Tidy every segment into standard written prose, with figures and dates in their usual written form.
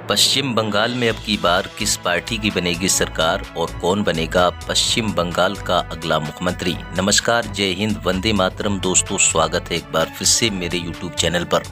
पश्चिम बंगाल में अब की बार किस पार्टी की बनेगी सरकार और कौन बनेगा पश्चिम बंगाल का अगला मुख्यमंत्री। नमस्कार, जय हिंद, वंदे मातरम। दोस्तों, स्वागत है एक बार फिर से मेरे यूट्यूब चैनल पर।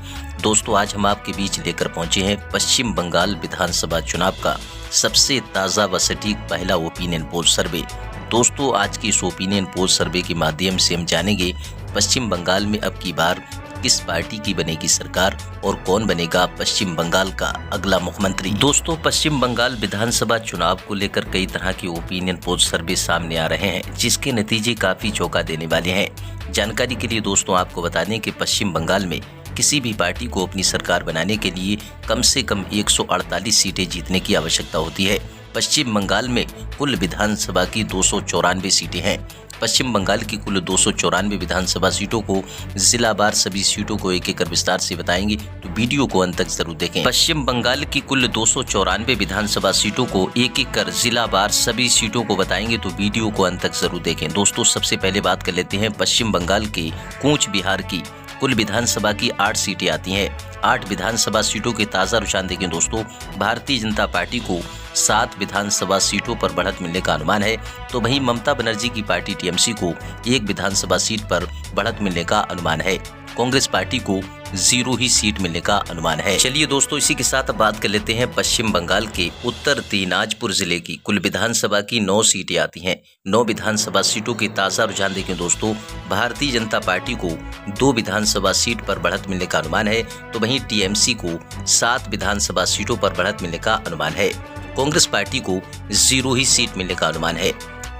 दोस्तों, आज हम आपके बीच लेकर पहुंचे हैं पश्चिम बंगाल विधानसभा चुनाव का सबसे ताज़ा व सटीक पहला ओपिनियन पोल सर्वे। दोस्तों, आज की इस ओपिनियन पोल सर्वे के माध्यम से हम जानेंगे पश्चिम बंगाल में अब की बार किस पार्टी की बनेगी सरकार और कौन बनेगा पश्चिम बंगाल का अगला मुख्यमंत्री। दोस्तों, पश्चिम बंगाल विधानसभा चुनाव को लेकर कई तरह के ओपिनियन पोल सर्वे सामने आ रहे हैं, जिसके नतीजे काफी चौंका देने वाले हैं। जानकारी के लिए दोस्तों आपको बता दें कि पश्चिम बंगाल में किसी भी पार्टी को अपनी सरकार बनाने के लिए कम से कम 148 सीटें जीतने की आवश्यकता होती है। पश्चिम बंगाल में कुल विधानसभा की 294 सीटें हैं। पश्चिम बंगाल की कुल 294 विधानसभा सीटों को जिलावार सभी सीटों को एक एक विस्तार से बताएंगे, तो वीडियो को अंत तक जरूर देखें। पश्चिम बंगाल की कुल 294 विधानसभा सीटों को एक एक कर जिलावार सभी सीटों को बताएंगे, तो वीडियो को अंत तक जरूर देखें। दोस्तों, सबसे पहले बात कर लेते हैं पश्चिम बंगाल के कूच बिहार की। कुल विधानसभा की 8 सीटें आती हैं। 8 विधानसभा सीटों के ताज़ा रुझान देखें दोस्तों, भारतीय जनता पार्टी को 7 विधानसभा सीटों पर बढ़त मिलने का अनुमान है, तो वहीं ममता बनर्जी की पार्टी टीएमसी को 1 विधानसभा सीट पर बढ़त मिलने का अनुमान है। कांग्रेस पार्टी को 0 ही सीट मिलने का अनुमान है। चलिए दोस्तों, इसी के साथ बात कर लेते हैं पश्चिम बंगाल के उत्तर दिनाजपुर जिले की। कुल विधानसभा की 9 सीटें आती हैं। 9 विधानसभा सीटों के ताज़ा रुझान देखें दोस्तों, भारतीय जनता पार्टी को 2 विधानसभा सीट पर बढ़त मिलने का अनुमान है, तो वहीं टीएमसी को 7 विधानसभा सीटों पर बढ़त मिलने का अनुमान है। कांग्रेस पार्टी को 0 ही सीट मिलने का अनुमान है।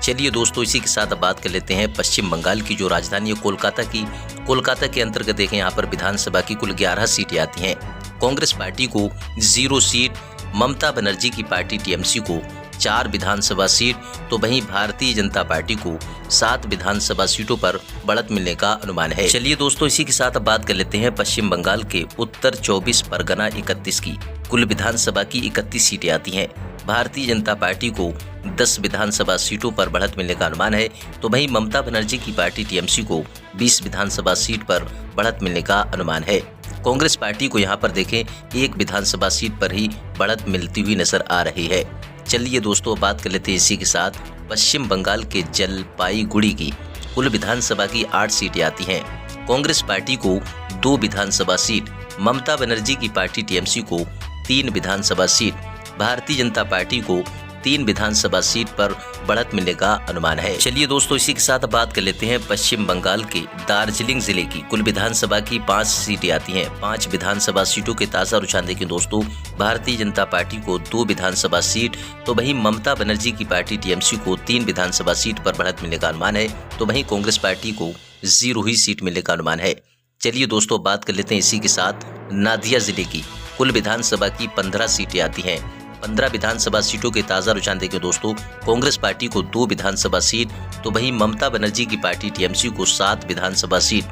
चलिए दोस्तों, इसी के साथ अब बात कर लेते हैं पश्चिम बंगाल की जो राजधानी है कोलकाता की। कोलकाता के अंतर्गत देखें, यहाँ पर विधानसभा की कुल 11 सीटें आती हैं। कांग्रेस पार्टी को 0 सीट, ममता बनर्जी की पार्टी टीएमसी को 4 विधानसभा सीट, तो वहीं भारतीय जनता पार्टी को 7 विधानसभा सीटों पर बढ़त मिलने का अनुमान है। चलिए दोस्तों, इसी के साथ अब बात कर लेते हैं पश्चिम बंगाल के उत्तर 24 परगना 31 की। कुल विधानसभा की 31 सीटें आती हैं। भारतीय जनता पार्टी को 10 विधानसभा सीटों पर बढ़त मिलने का अनुमान है, तो वहीं ममता बनर्जी की पार्टी टीएमसी को 20 विधानसभा सीट पर बढ़त मिलने का अनुमान है। कांग्रेस पार्टी को यहाँ पर देखें 1 विधानसभा सीट पर ही बढ़त मिलती हुई नजर आ रही है। चलिए दोस्तों, बात कर लेते हैं इसी के साथ पश्चिम बंगाल के जलपाईगुड़ी की। कुल विधानसभा की 8 सीटें आती हैं। कांग्रेस पार्टी को 2 विधानसभा सीट, ममता बनर्जी की पार्टी टीएमसी को 3 विधानसभा सीट, भारतीय जनता पार्टी को 3 विधानसभा सीट पर बढ़त मिलने का अनुमान है। चलिए दोस्तों, इसी के साथ बात कर लेते हैं पश्चिम बंगाल के दार्जिलिंग जिले की। कुल विधानसभा की 5 सीटें आती हैं। 5 विधानसभा सीटों के ताज़ा रुझान देखें दोस्तों, भारतीय जनता पार्टी को 2 विधानसभा सीट, तो वहीं ममता बनर्जी की पार्टी टीएमसी को 3 विधानसभा सीट पर बढ़त मिलने का अनुमान है, तो वहीं कांग्रेस पार्टी को 0 ही सीट मिलने का अनुमान है। चलिए दोस्तों, बात कर लेते हैं इसी के साथ नादिया जिले की। कुल विधानसभा की 15 सीटें आती हैं। 15 विधानसभा सीटों के ताज़ा रुझान देखें दोस्तों, कांग्रेस पार्टी को 2 विधानसभा सीट, तो वहीं ममता बनर्जी की पार्टी टीएमसी को 7 विधानसभा सीट,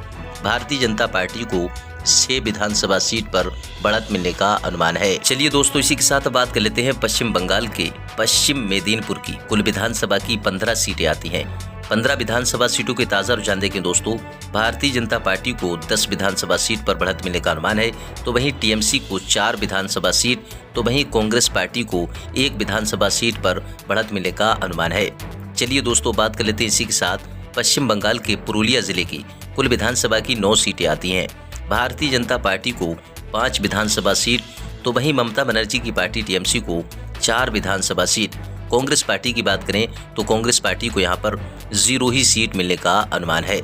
भारतीय जनता पार्टी को 6 विधानसभा सीट पर बढ़त मिलने का अनुमान है। चलिए दोस्तों, इसी के साथ बात कर लेते हैं पश्चिम बंगाल के पश्चिम मेदिनीपुर की। कुल विधानसभा की 15 सीटें आती हैं। 15 विधानसभा सीटों के ताज़ा रुझान देखें दोस्तों, भारतीय जनता पार्टी को 10 विधानसभा सीट पर बढ़त मिलने का अनुमान है, तो वहीं टीएमसी को 4 विधानसभा सीट, तो वहीं कांग्रेस पार्टी को 1 विधानसभा सीट पर बढ़त मिलने का अनुमान है। चलिए दोस्तों, बात कर लेते हैं इसी के साथ पश्चिम बंगाल के पुरुलिया जिले की। कुल विधानसभा की 9 सीटें आती हैं। भारतीय जनता पार्टी को 5 विधानसभा सीट, तो वहीं ममता बनर्जी की पार्टी टीएमसी को 4 विधानसभा सीट। कांग्रेस पार्टी की बात करें तो कांग्रेस पार्टी को यहाँ पर 0 ही सीट मिलने का अनुमान है।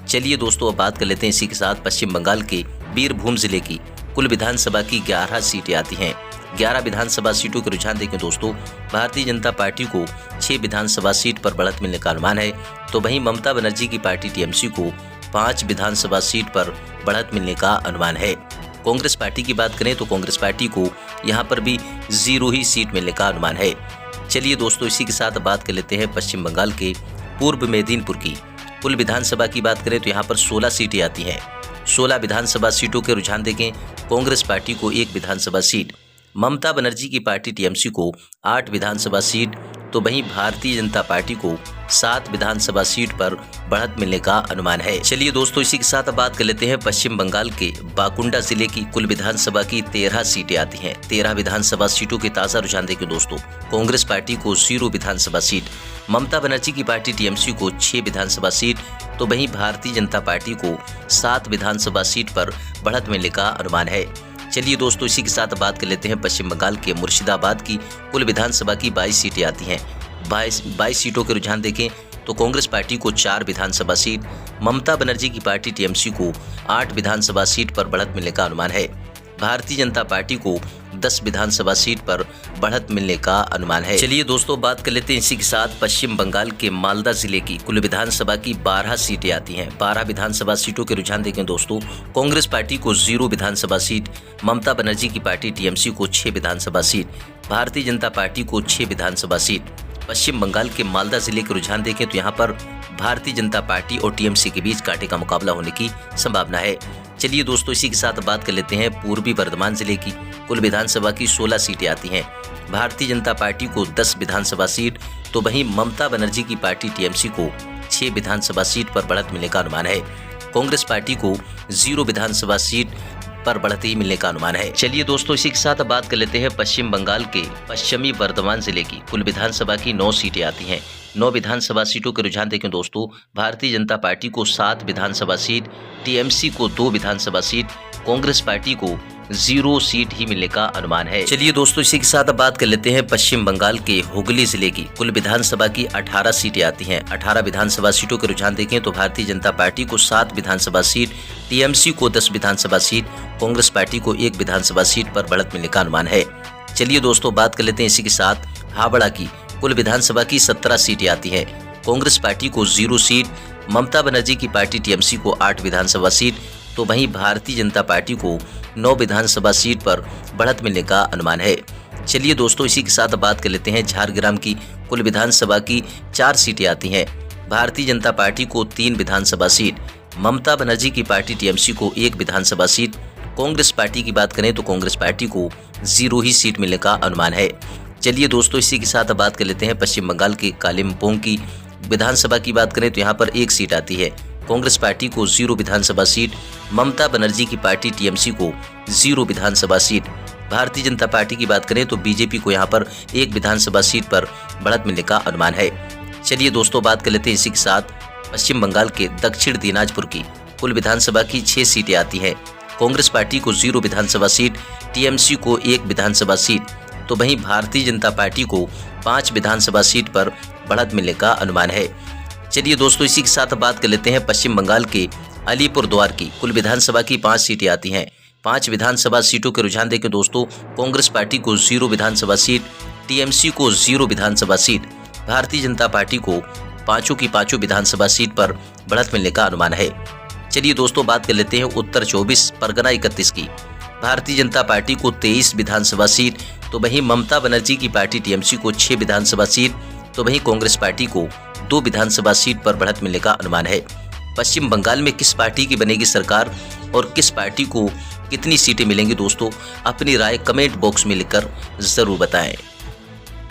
चलिए दोस्तों, अब बात कर लेते हैं इसी के साथ पश्चिम बंगाल के बीरभूम जिले की। कुल विधानसभा की 11 सीटें आती हैं। 11 विधानसभा सीटों के रुझान देखें दोस्तों, भारतीय जनता पार्टी को 6 विधानसभा सीट पर बढ़त मिलने का अनुमान है, तो वहीं ममता बनर्जी की पार्टी टीएमसी को 5 विधानसभा सीट पर बढ़त मिलने का अनुमान है। कांग्रेस पार्टी की बात करें तो कांग्रेस पार्टी को यहाँ पर भी 0 ही सीट मिलने का अनुमान है। चलिए दोस्तों, इसी के साथ बात कर लेते हैं पश्चिम बंगाल के पूर्व मेदिनीपुर की। कुल विधानसभा की बात करें तो यहाँ पर 16 सीटें आती हैं। 16 विधानसभा सीटों के रुझान देखें, कांग्रेस पार्टी को 1 विधानसभा सीट, ममता बनर्जी की पार्टी टीएमसी को 8 विधानसभा सीट, तो वहीं भारतीय जनता पार्टी को 7 विधानसभा सीट पर बढ़त मिलने का अनुमान है। चलिए दोस्तों, इसी के साथ अब बात कर लेते हैं पश्चिम बंगाल के बाकुंडा जिले की कुल विधानसभा की 13 सीटें आती हैं। 13 विधानसभा सीटों के ताजा रुझान देखें दोस्तों, कांग्रेस पार्टी को 0 विधानसभा सीट, ममता बनर्जी की पार्टी टीएमसी को 6 विधानसभा सीट, तो वहीं भारतीय जनता पार्टी को 7 विधानसभा सीट पर बढ़त मिलने का अनुमान है। चलिए दोस्तों, इसी के साथ बात कर लेते हैं पश्चिम बंगाल के मुर्शिदाबाद की कुल विधानसभा की 22 सीटें आती हैं। 22 सीटों के रुझान देखें तो कांग्रेस पार्टी को 4 विधानसभा सीट, ममता बनर्जी की पार्टी टीएमसी को 8 विधानसभा सीट पर बढ़त मिलने का अनुमान है। भारतीय जनता पार्टी को 10 विधानसभा सीट पर बढ़त मिलने का अनुमान है। चलिए दोस्तों, बात कर लेते हैं इसी के साथ पश्चिम बंगाल के मालदा जिले की कुल विधानसभा की 12 सीटें आती हैं। 12 विधानसभा सीटों के रुझान देखें दोस्तों, कांग्रेस पार्टी को 0 विधानसभा सीट, ममता बनर्जी की पार्टी टीएमसी को 6 विधानसभा सीट, भारतीय जनता पार्टी को 6 विधानसभा सीट। पश्चिम बंगाल के मालदा जिले के रुझान देखें तो यहाँ पर भारतीय जनता पार्टी और टीएमसी के बीच कांटे का मुकाबला होने की संभावना है। चलिए दोस्तों, इसी के साथ बात कर लेते हैं पूर्वी बर्धमान जिले की कुल विधानसभा की 16 सीटें आती हैं। भारतीय जनता पार्टी को 10 विधानसभा सीट, तो वहीं ममता बनर्जी की पार्टी टीएमसी को 6 विधानसभा सीट पर बढ़त मिलने का अनुमान है। कांग्रेस पार्टी को 0 विधानसभा सीट पर बढ़ती मिलने का अनुमान है। चलिए दोस्तों, इसी के साथ बात कर लेते हैं पश्चिम बंगाल के पश्चिमी बर्धमान जिले की कुल विधानसभा की 9 सीटें आती हैं। 9 विधानसभा सीटों के रुझान देखें दोस्तों, भारतीय जनता पार्टी को 7 विधानसभा सीट, टीएमसी को 2 विधानसभा सीट, कांग्रेस पार्टी को 0 सीट ही मिलने का अनुमान है। चलिए दोस्तों, इसी के साथ अब बात कर लेते हैं पश्चिम बंगाल के हुगली जिले की कुल विधानसभा की 18 सीटें आती हैं। 18 विधानसभा सीटों के रुझान देखें तो भारतीय जनता पार्टी को 7 विधानसभा सीट, टीएमसी को 10 विधानसभा सीट, कांग्रेस पार्टी को 1 विधानसभा सीट पर बढ़त मिलने का अनुमान है। चलिए दोस्तों, बात कर लेते हैं इसी के साथ हावड़ा की कुल विधानसभा की 17 सीटें आती हैं। कांग्रेस पार्टी को 0 सीट, ममता बनर्जी की पार्टी टीएमसी को 8 विधानसभा सीट, तो वहीं भारतीय जनता पार्टी को 9 विधानसभा सीट पर बढ़त मिलने का अनुमान है। चलिए दोस्तों, इसी के साथ बात कर लेते हैं झारग्राम की कुल विधानसभा की 4 सीटें आती हैं। भारतीय जनता पार्टी को 3 विधानसभा सीट, ममता बनर्जी की पार्टी टीएमसी को 1 विधानसभा सीट, कांग्रेस पार्टी की बात करें तो कांग्रेस पार्टी को 0 ही सीट मिलने का अनुमान है। चलिए दोस्तों, इसी के साथ बात कर लेते हैं पश्चिम बंगाल के कालिम्पोंग की विधानसभा की बात करें तो यहाँ पर 1 सीट आती है। कांग्रेस पार्टी को 0 विधानसभा सीट, ममता बनर्जी की पार्टी टीएमसी को 0 विधानसभा सीट, भारतीय जनता पार्टी की बात करें तो बीजेपी को यहाँ पर 1 विधानसभा सीट पर बढ़त मिलने का अनुमान है। चलिए दोस्तों, बात कर लेते हैं इसी के साथ पश्चिम बंगाल के दक्षिण दिनाजपुर की कुल विधानसभा की 6 सीटें आती हैं। कांग्रेस पार्टी को 0 विधानसभा सीट, टीएमसी को 1 विधानसभा सीट, तो वहीं भारतीय जनता पार्टी को 5 विधानसभा सीट पर बढ़त मिलने का अनुमान है। चलिए दोस्तों, इसी के साथ बात कर लेते हैं पश्चिम बंगाल के अलीपुरद्वार की कुल विधानसभा की 5 सीटें आती हैं। 5 विधानसभा सीटों के रुझान देखें दोस्तों, कांग्रेस पार्टी को 0 विधानसभा सीट, टीएमसी को 0 विधानसभा सीट, भारतीय जनता पार्टी को 5 की 5 विधानसभा सीट पर बढ़त मिलने का अनुमान है। चलिए दोस्तों, बात कर लेते हैं उत्तर 24 परगना 31 की। भारतीय जनता पार्टी को 23 विधानसभा सीट, तो वहीं ममता बनर्जी की पार्टी टीएमसी को 6 विधानसभा सीट, तो वहीं कांग्रेस पार्टी को 2 विधानसभा सीट पर बढ़त मिलने का अनुमान है। पश्चिम बंगाल में किस पार्टी की बनेगी सरकार और किस पार्टी को कितनी सीटें मिलेंगी दोस्तों, अपनी राय कमेंट बॉक्स में लिखकर जरूर बताएं।